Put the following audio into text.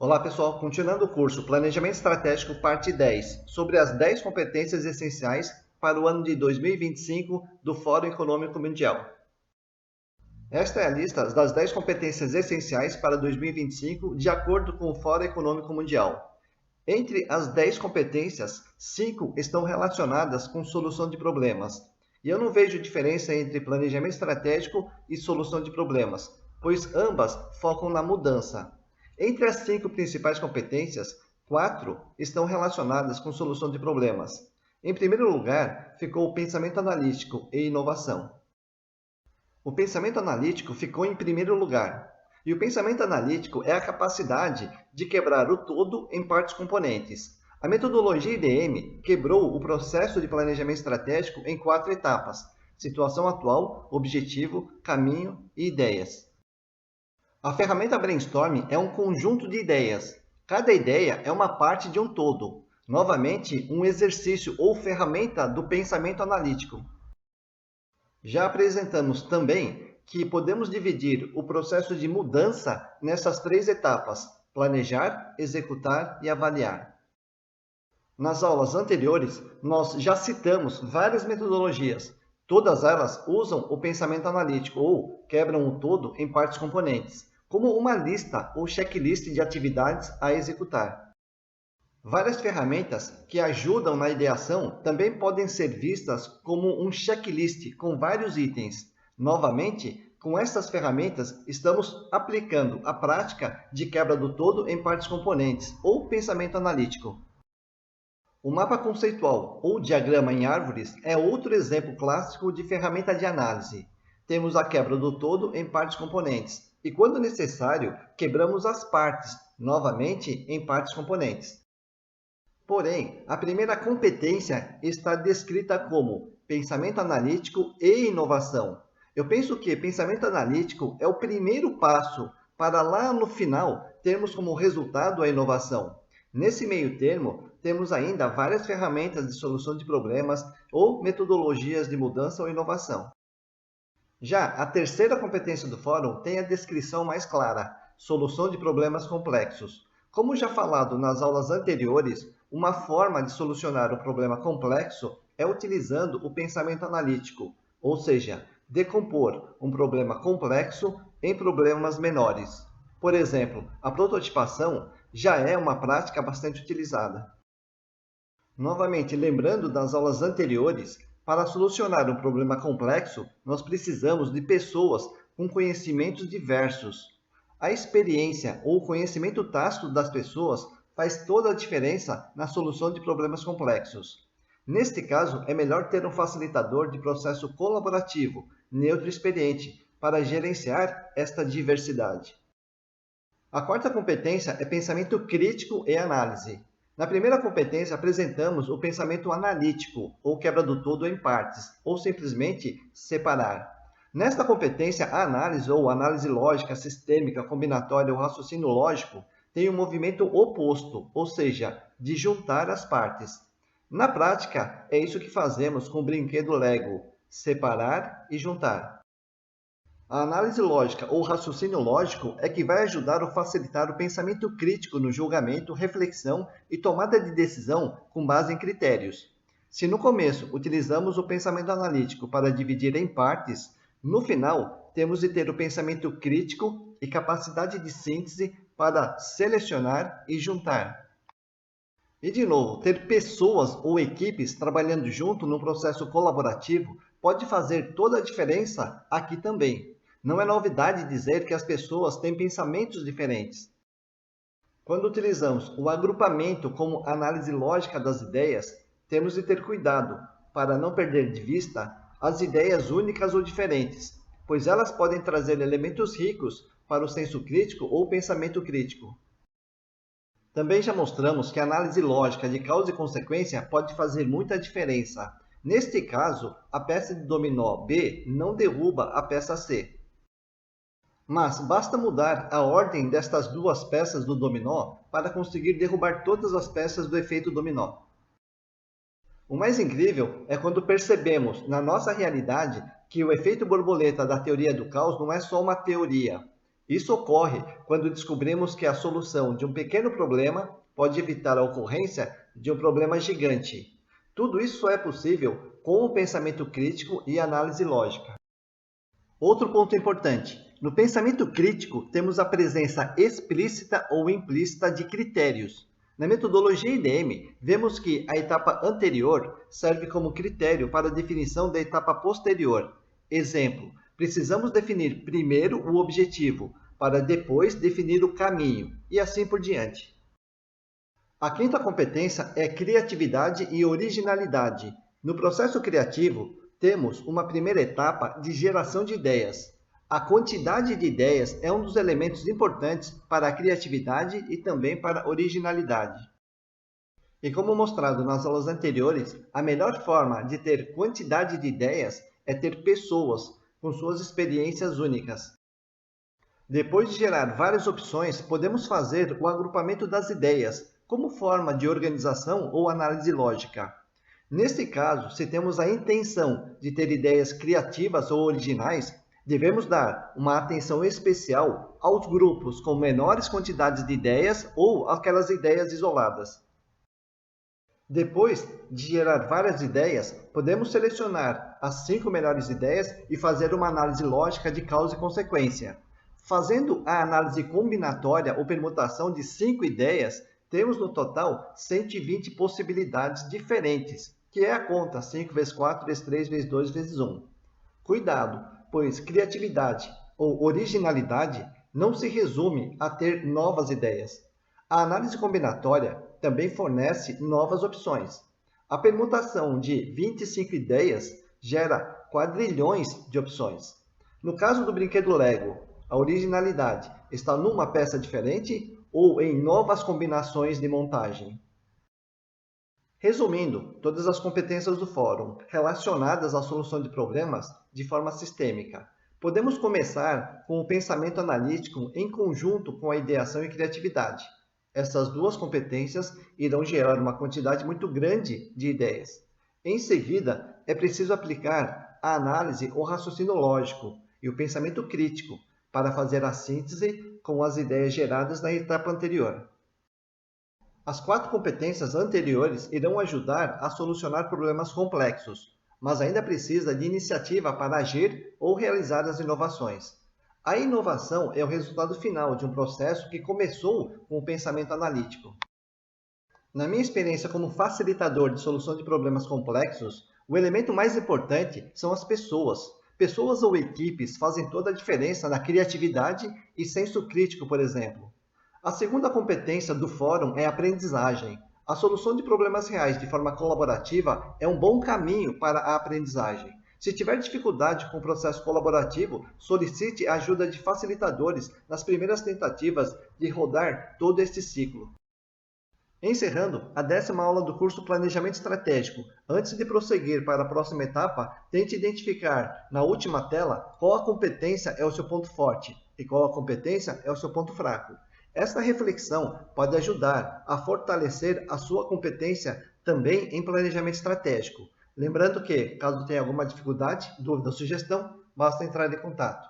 Olá pessoal, continuando o curso Planejamento Estratégico, parte 10, sobre as 10 competências essenciais para o ano de 2025 do Fórum Econômico Mundial. Esta é a lista das 10 competências essenciais para 2025, de acordo com o Fórum Econômico Mundial. Entre as 10 competências, 5 estão relacionadas com solução de problemas. E eu não vejo diferença entre planejamento estratégico e solução de problemas, pois ambas focam na mudança. Entre as 5 principais competências, 4 estão relacionadas com solução de problemas. Em primeiro lugar, ficou o pensamento analítico e inovação. O pensamento analítico ficou em primeiro lugar. E o pensamento analítico é a capacidade de quebrar o todo em partes componentes. A metodologia IDM quebrou o processo de planejamento estratégico em 4 etapas: situação atual, objetivo, caminho e ideias. A ferramenta Brainstorm é um conjunto de ideias. Cada ideia é uma parte de um todo. Novamente, um exercício ou ferramenta do pensamento analítico. Já apresentamos também que podemos dividir o processo de mudança nessas 3 etapas: planejar, executar e avaliar. Nas aulas anteriores, nós já citamos várias metodologias. Todas elas usam o pensamento analítico ou quebram o todo em partes componentes, como uma lista ou checklist de atividades a executar. Várias ferramentas que ajudam na ideação também podem ser vistas como um checklist com vários itens. Novamente, com essas ferramentas, estamos aplicando a prática de quebra do todo em partes componentes, ou pensamento analítico. O mapa conceitual, ou diagrama em árvores, é outro exemplo clássico de ferramenta de análise. Temos a quebra do todo em partes componentes, e quando necessário, quebramos as partes, novamente em partes componentes. Porém, a primeira competência está descrita como pensamento analítico e inovação. Eu penso que pensamento analítico é o primeiro passo para lá no final termos como resultado a inovação. Nesse meio termo, temos ainda várias ferramentas de solução de problemas ou metodologias de mudança ou inovação. Já a terceira competência do fórum tem a descrição mais clara: solução de problemas complexos. Como já falado nas aulas anteriores, uma forma de solucionar um problema complexo é utilizando o pensamento analítico, ou seja, decompor um problema complexo em problemas menores. Por exemplo, a prototipação já é uma prática bastante utilizada. Novamente, lembrando das aulas anteriores, para solucionar um problema complexo, nós precisamos de pessoas com conhecimentos diversos. A experiência ou conhecimento tácito das pessoas faz toda a diferença na solução de problemas complexos. Neste caso, é melhor ter um facilitador de processo colaborativo, neutro e experiente, para gerenciar esta diversidade. A quarta competência é pensamento crítico e análise. Na primeira competência, apresentamos o pensamento analítico, ou quebra do todo em partes, ou simplesmente separar. Nesta competência, a análise ou análise lógica, sistêmica, combinatória ou raciocínio lógico tem um movimento oposto, ou seja, de juntar as partes. Na prática, é isso que fazemos com o brinquedo Lego: separar e juntar. A análise lógica ou raciocínio lógico é que vai ajudar ou facilitar o pensamento crítico no julgamento, reflexão e tomada de decisão com base em critérios. Se no começo utilizamos o pensamento analítico para dividir em partes, no final temos de ter o pensamento crítico e capacidade de síntese para selecionar e juntar. E de novo, ter pessoas ou equipes trabalhando junto num processo colaborativo pode fazer toda a diferença aqui também. Não é novidade dizer que as pessoas têm pensamentos diferentes. Quando utilizamos o agrupamento como análise lógica das ideias, temos de ter cuidado para não perder de vista as ideias únicas ou diferentes, pois elas podem trazer elementos ricos para o senso crítico ou pensamento crítico. Também já mostramos que a análise lógica de causa e consequência pode fazer muita diferença. Neste caso, a peça de dominó B não derruba a peça C. Mas basta mudar a ordem destas duas peças do dominó para conseguir derrubar todas as peças do efeito dominó. O mais incrível é quando percebemos, na nossa realidade, que o efeito borboleta da teoria do caos não é só uma teoria. Isso ocorre quando descobrimos que a solução de um pequeno problema pode evitar a ocorrência de um problema gigante. Tudo isso só é possível com o pensamento crítico e análise lógica. Outro ponto importante: no pensamento crítico, temos a presença explícita ou implícita de critérios. Na metodologia IDM, vemos que a etapa anterior serve como critério para a definição da etapa posterior. Exemplo: precisamos definir primeiro o objetivo, para depois definir o caminho, e assim por diante. A quinta competência é criatividade e originalidade. No processo criativo, temos uma primeira etapa de geração de ideias. A quantidade de ideias é um dos elementos importantes para a criatividade e também para a originalidade. E como mostrado nas aulas anteriores, a melhor forma de ter quantidade de ideias é ter pessoas com suas experiências únicas. Depois de gerar várias opções, podemos fazer o agrupamento das ideias, como forma de organização ou análise lógica. Neste caso, se temos a intenção de ter ideias criativas ou originais, devemos dar uma atenção especial aos grupos com menores quantidades de ideias ou aquelas ideias isoladas. Depois de gerar várias ideias, podemos selecionar as 5 melhores ideias e fazer uma análise lógica de causa e consequência. Fazendo a análise combinatória ou permutação de 5 ideias, temos no total 120 possibilidades diferentes, que é a conta 5 vezes 4 vezes 3 vezes 2 vezes 1. Cuidado, pois criatividade ou originalidade não se resume a ter novas ideias. A análise combinatória também fornece novas opções. A permutação de 25 ideias gera quadrilhões de opções. No caso do brinquedo Lego, a originalidade está numa peça diferente ou em novas combinações de montagem. Resumindo, todas as competências do Fórum relacionadas à solução de problemas de forma sistêmica. Podemos começar com o pensamento analítico em conjunto com a ideação e criatividade. Essas duas competências irão gerar uma quantidade muito grande de ideias. Em seguida, é preciso aplicar a análise ou raciocínio lógico e o pensamento crítico para fazer a síntese com as ideias geradas na etapa anterior. As 4 competências anteriores irão ajudar a solucionar problemas complexos, mas ainda precisa de iniciativa para agir ou realizar as inovações. A inovação é o resultado final de um processo que começou com o pensamento analítico. Na minha experiência como facilitador de solução de problemas complexos, o elemento mais importante são as pessoas. Pessoas ou equipes fazem toda a diferença na criatividade e senso crítico, por exemplo. A segunda competência do Fórum é a aprendizagem. A solução de problemas reais de forma colaborativa é um bom caminho para a aprendizagem. Se tiver dificuldade com o processo colaborativo, solicite a ajuda de facilitadores nas primeiras tentativas de rodar todo este ciclo. Encerrando a 10ª aula do curso Planejamento Estratégico, antes de prosseguir para a próxima etapa, tente identificar na última tela qual a competência é o seu ponto forte e qual a competência é o seu ponto fraco. Esta reflexão pode ajudar a fortalecer a sua competência também em planejamento estratégico. Lembrando que, caso tenha alguma dificuldade, dúvida ou sugestão, basta entrar em contato.